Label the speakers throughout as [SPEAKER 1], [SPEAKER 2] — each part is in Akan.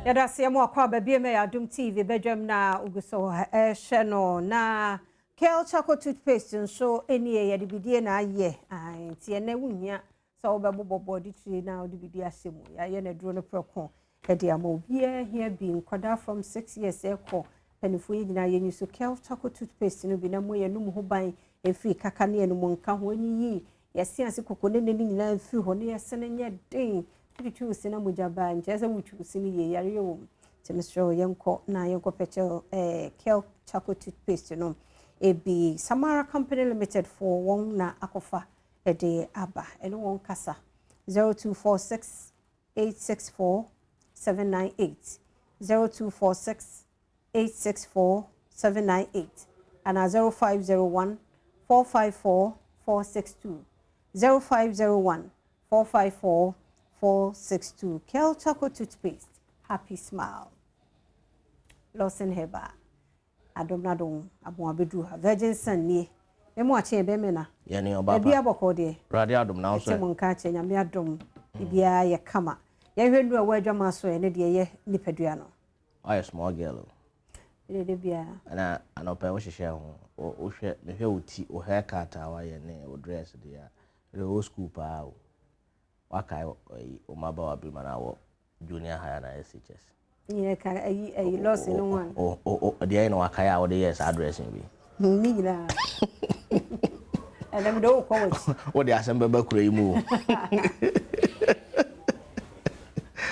[SPEAKER 1] Yada siamo akwa baby me Adom TV Badwam na uguso sheno na Kel Choco toothpaste nso eni ye de bidie na aye nti ene wunya so obebo body tree na odi bidie asemu ya ye na duro no proko e de ama obia here be nkwada from 6 years eko penifo yi nyina ye nyuso Kel Choco toothpaste no bi na moye no mu ho ban efi kaka ne enu mu nka ho anyi yesi ase kokone ne nyina efi ho ne yesene nye den Pichu sina mujaba njeza wuchu sini ye yari yo temestro yenko na yenko pecho Kel Choco toothpaste no ebi Samara Company Limited for one na akofa ede aba eno won kasa 0246 864 798 0246 864 798 and 0501 454 462 0501 454 462 Kel Choco toothpaste. Happy smile. Lawson Herbal. Adom na dom abon abedu virgin sun ni. Me mo ache be me na.
[SPEAKER 2] Ye ni oba.
[SPEAKER 1] Bia boko de.
[SPEAKER 2] Radi Adom na so.
[SPEAKER 1] Te mo nka ache nyame adom. Bia ye kama. Ye hwenu a wadwama so ye ne de ye nipadua no.
[SPEAKER 2] I small girl.
[SPEAKER 1] De bia.
[SPEAKER 2] Ana anopa wo hwehwe ho. O hwe me hwe oti o haircut a wa ye ne o dress de ya. The old school pa o. Wakai o maba wa bi mana wo junior high na SHS.
[SPEAKER 1] Ye ka ayi loss in one.
[SPEAKER 2] De ayi na wakai a wo de yes address bi.
[SPEAKER 1] Mi na. Adam do ko wo.
[SPEAKER 2] Wo de asembe ba kura yi mu.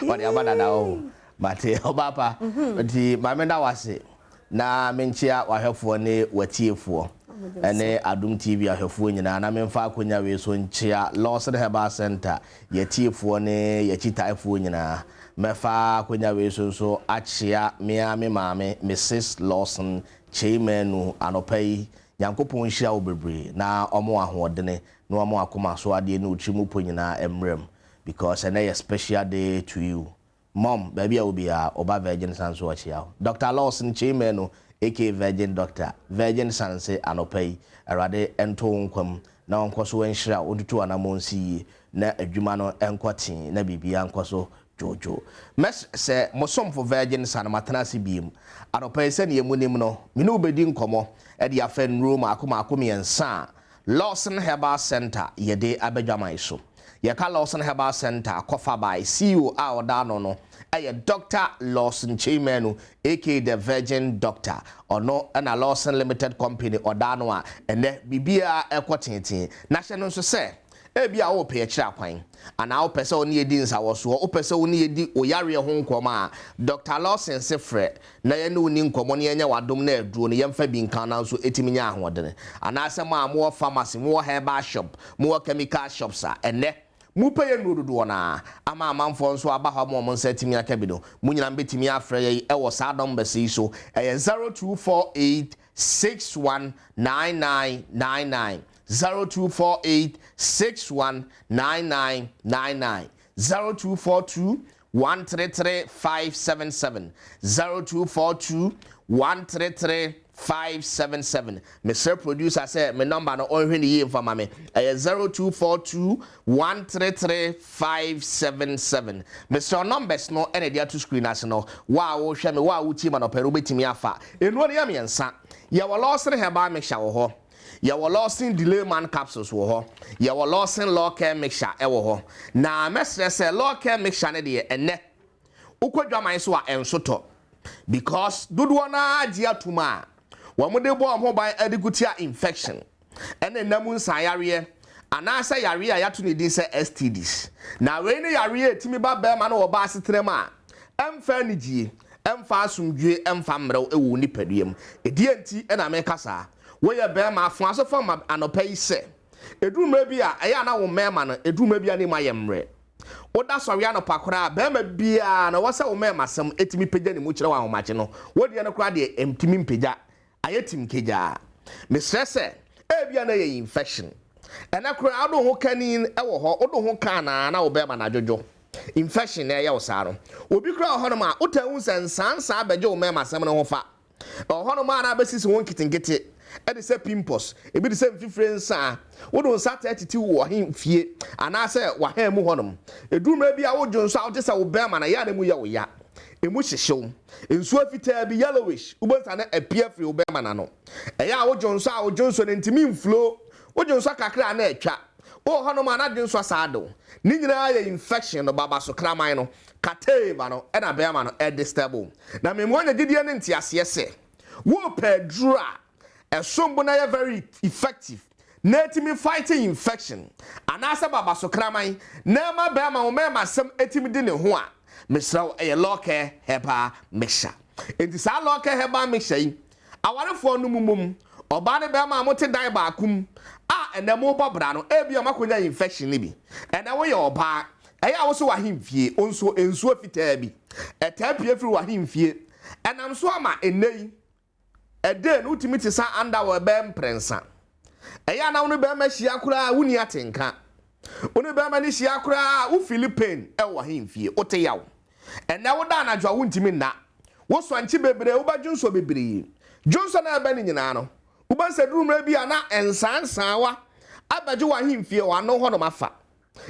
[SPEAKER 2] Wo de abada da o. Mate obapa. Nti ma me da wase na menchia wahwefo ne watiefo. Ene Adom TV ahwefo nyina na memfa akonya we so nchia Lawson Herbal Center yetiefo ne yechitaefo nyina mefa akonya we so achia me maame Mrs Lawson Chairman anopai yankopon hia obebre na omo ahodene na omo akoma so ade ne uchimu po nyina emrem because ene a special day to you mom baby obia oba virgin sanso achia Dr. Lawson Chairman AK Virgin Doctor, Virgin Sanse Anopai, Arade Ento Nkwam, na onkoso enhira odutu anamonsi na adwuma no enkwati na bibia ankoso jojo. Mes se mosom for Virgin San Matanasi biem. Anopai se ne yemunim no, me no bedi nkomo e de afen room akoma ensa. Lawson Herbal Center yede abadwaman so. Yeka Lawson Herbal Center kofa by CEO a odano no Dr. Lawson Chairman, aka the Virgin Doctor, or no, and a Lawson Limited Company or Danoa, and then Bibia Equatinity. National so say, Ebia o pay a chapine, and our person near Dins I was so person near the Oyaria home coma. Dr. Lawson Sefred, Nayanu Nin Comonia, what Domne, drew the young Fabian canals to 80 million, and I say more pharmacy, more herbal shop, more chemical shops, and then. Mupaye nurudu na ama amanfo nso aba ha mo setimi akabido munyina betimi afra ye e wo Adom bese so 0248619999 0248619999 0242133577 0242133577 Mr. Producer said my number no on hwene ye mfa me 0242133577 Mr. Numbers no ene dia to screen as no wa wo hwe me wa wo ti ma no peru betimi afa enu ne ya me nsa ye wo Lawson Herbal mixture wo ho ye wo Lawson delay man capsules wo ho ye wo Lawson law care mixture e wo ho na mesre se law care mixture ne de ene ukwadwaman so a ensoto because dudu na agia tuma wamode bo ho ban adikutia infection ene namu nsayare anasa yare a yato ne din se STDs na we ne yare etimi ba ba ma na wo ba asetrem a emfa nigie emfa asumdwe emfa mrew ewo nipaduam edie nti ena me kasa we ye ba ma afo aso fam anopa yi se eduruma bi a eya na wo mema no eduruma bi ani ma ye mre Oda sori anopa kora bema bia na wasa wo mema sam etimi pegya ne mu kire wa homache no wodi ne kora de emtimi mpegya ayetim keja me stresse bia na ye infection ena kora ado ho kanin ewo ho odo ho kana na wo bema na jojo infection na ye wo saro obi kora ho no ma otahu sansansa abeje wo mema sam ne ho fa ho no ma na besisi won kitinkete e de say pimples e bi de say mfifre nsa wo do nsa tatiti wo hemfie ana say wa ha mu honom eduruma bi a wo dwonso a wo de say wo bema na ya na mu ya wo ya emu hyehyew ensuo fitaa bi yellowish ubonsa na appear free ubema na no eya a wojonso ne ntimi inflow wojonso kakra na atwa o hono ma na dwonso saado ni nyina ya infection no baba so kraman no kateva no e na bema no e disturb na me mo nya gidie ne ntiase se wo pedra esombo na ya very effective na etimi fighting infection anasa baba so kraman na ma bema wo mema sem etimi di ne ho a mesraw e Lawson Herbal mixture enti sa Lawson Herbal mixture yi awarefo no mumum oba ne be ma mote dan ba akum a ene mo bobra no e bia makonya infection ni bi ene wo ye oba eya wo so wahimfie onso ensuo fitaa bi etapie firi wahimfie enam so ama enei ede no utimi ti sa underwear be mprensa eya na wo be ma hia kura wuni atenka woni be ma ni hia kura wo Philippine e wahimfie ote yawo ene wo da na dwa wo ntimi na wo so anchi bebre wo ba junso bebre junso na be ni nyina no wo ba se duru mra bia na ensansan wa abaje wahimfie wa no ho no mafa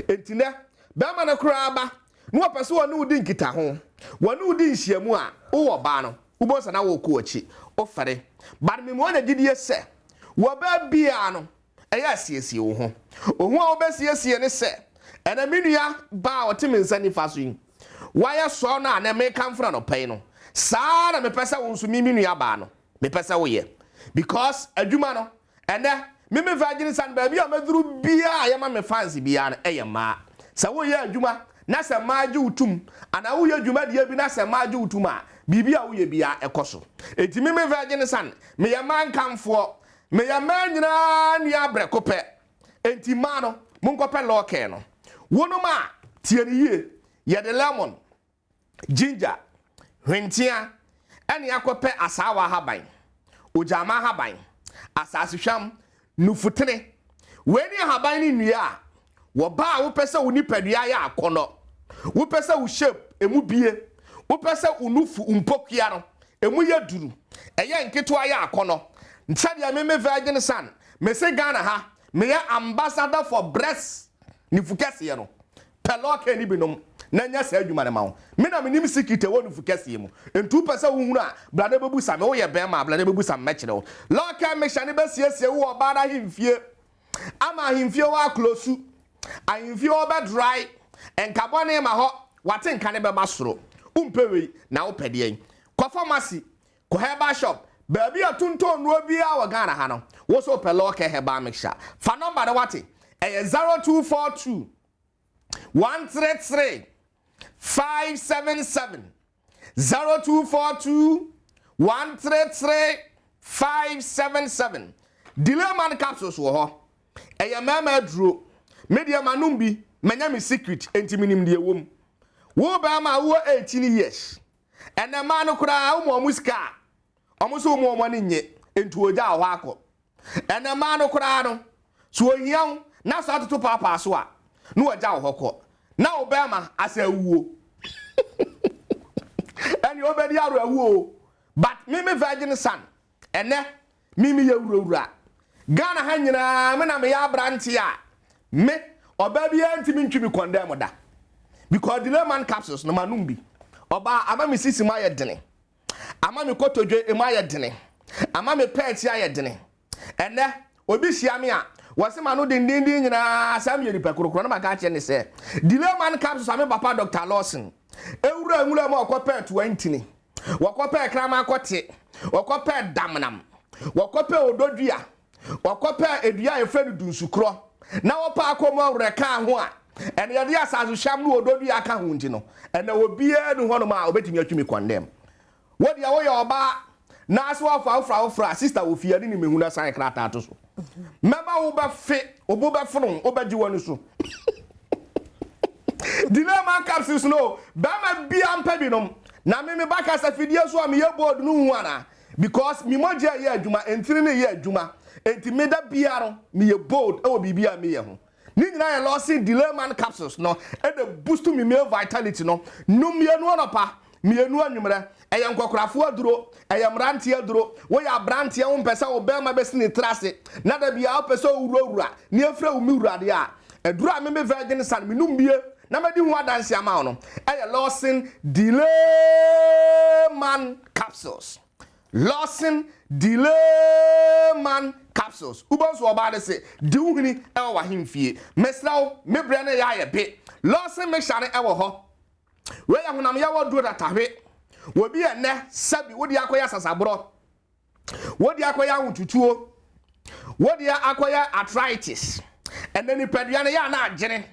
[SPEAKER 2] entine be ma na kura ba no opese wo ne udi nkita ho wo ne udi nhyiamu a wo ba no wo bo sana wo ko achi o fere ba me mo na gidie se wo ba bia no eya siesie wo ho ohun a wo ba siesie ne se ena menua ba o timi nsani faso yi waya so na na me kamfra no pay no saa na me pesa wo nso menua ba no me pesa wo ye because adwuma no ene me virgin san ba bia maduru bia ya ma me fancy bia no eye ma sa wo ye adwuma na se maaje utum ana wo ye adwuma dia bi na se maaje utum a bibia wo ye bia ekoso enti me virgin san me ya man kamfo me ya man nyina ni abrekope enti ma no monkope Lawson no wono ma tie ni ye ye de lemon ginger hwentia ene yakope asawa haban ojama haban asasehwam nufutere weni haban ni nua wo ba wo pese wo nipadua ya akono wo pese wo shape emu bie wo pese unufu umpokua no emu ye duru eye nketo ya akono ntadia me virgin san me se Ghana ha me ya ambassador for breast nifukese ye no Lawson ni binom na nya sa adwuma ne ma wo me na menim sikite wo nifukese mu entu pese wo hunu a blade bebu sa me wo ye be ma blade bebu sa me kire wo Lawson me hya ne be siesie wo oba na himfie ama himfie wa close ahimfie wo be dry enkabone ma ho wate nka ne be ba soro umpewe na wo pede yin ko pharmacy ko herbal shop baby atunton no bia wo Ghana ha no wo so Lawson Herbal mixture fa number na wate 0242 133 577 0242 133 577 delay man capsules wo ho mama duro media manumbi manya me secret enti minim de wom wo ba ma wo 18 years ene man no kura wo musika omuso mo ni nye enti oja ho akọ ene man no kura no so ohian na so atoto papa so a no oja ho kọ na obema asa wuo eni obedi aro awuo but me virgin son ene mimi ye wurawura Ghana ha nyina me na me ya branti a me oba bia ntimi ntwi me condemn da because the lemon capsules no manum bi oba ama me sisi ma ye dene ama me kotodwe e ma ye dene ama me pet ya ye dene ene obi hia me a wose ma no din nyina sam ye nipa korokoro na maka che ne se the lemon capsules ame papa Dr. Lawson ewura nwura ma okope 20 wakope krama akote wakope damnam wakope ododua wakope edua efre dunsukro na wopa akomo reka ho a ene yade asaso hwam no ododua aka ho nti no ene obie nu ho no ma obetimi atwimi condemn wodi a wo ye oba na aso afra sister wo fia ni mehuna san krata to so meba wo ba fe obo ba fron obaji wonu so dilema capsules no ba ma bia ampa binom na me baka sa fidie so am ye board no hu ana because mi moje ye adwuma entiri ne ye adwuma enti me da bia no me ye bold e wo bibia me ye ho ni nyina ye Lawson dilema capsules no e de boost me male vitality no num ye no no pa me ye no anwumre e ye nkokorafo aduro e ye mrante aduro wo ya brante wo mpesa wo be ma besi ni trase na da bia wo pesa wo wura ni afra wo mi wura de a aduro a me virgin san me num bie na me di ho adanse ama no e Lawson delay man capsules. Lawson delay man capsules. Ubon so oba de se di uhini e wa himfie. Mesrawo mebre na ya ye be. Lawson me shane e wo ho. We ya honam ya wo duro datahwe. Wo bi ene sabi wo di akoya sasabro. Wo di akoya hututuo. Wo di akoya arthritis. Ene ni pedua na ya na agene.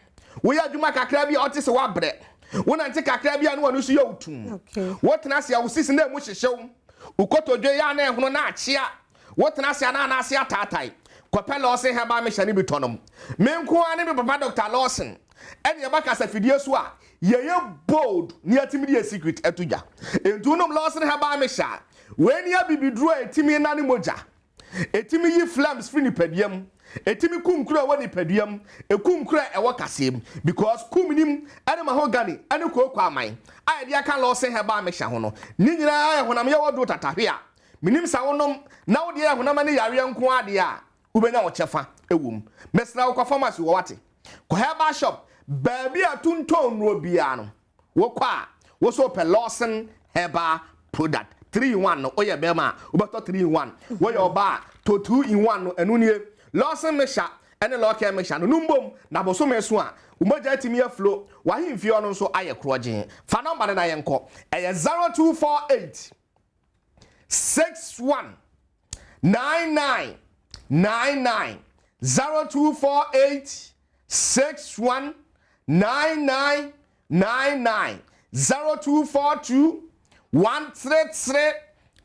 [SPEAKER 2] Wo ya dwuma kakra bi ote se wa bre. Wo na nte kakra bi anu anu so ya utum.
[SPEAKER 1] Okay.
[SPEAKER 2] Wo tena se ya wo sisi na mu hyehyew. Ukotodwe ya na ehunu na achia. Wo tena se na ase atatai. Kope Lawson Herbal me hyane bi tonom. Me nko ane me papa Dr. Lawson. Ene yeba kasa fidie so a ye bold ni atimi die secret etuja. Entu nom Lawson Herbal me sha. We ni abibiduro etimi na ne moja. Etimi yi flames free ni padiam. Etimi kum kura woni padiam. Ekum kura ewo kasem because kum nim ane mahogany ane kokwa aman. Aye dia kan Lawson Herbal me sha ho no. Ni nyina aye honam ye wodo tatahwe a. Minim sa wonom na wo de ye honam ne yare nko ade a. Ubenya wo chefa ewum. Mesra wo kwa pharmacy wo wate. Ko herbal shop baby atunton no bia no. Wo kwa wo so pe Lawson Herbal product 3 in 1 no oye bema ubeto 3 in 1 wo your ba to 2 in 1 no enu nie Lawson mesha ene local mesha no numbom na boso meso a umoja timi aflo wa himfie ono so aye kroje fa number na yenko eye 0248 61 99 99 0248 61 99 99 0242 133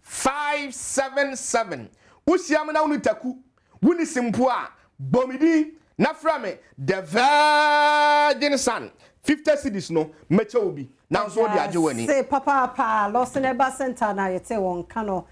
[SPEAKER 2] 577 Usiam na unitaku wuni simpo a bomidi na frame the virgin son 50 cedis no meche obi na so di age wani
[SPEAKER 1] say papa Lawson Herbal Center na yete won kano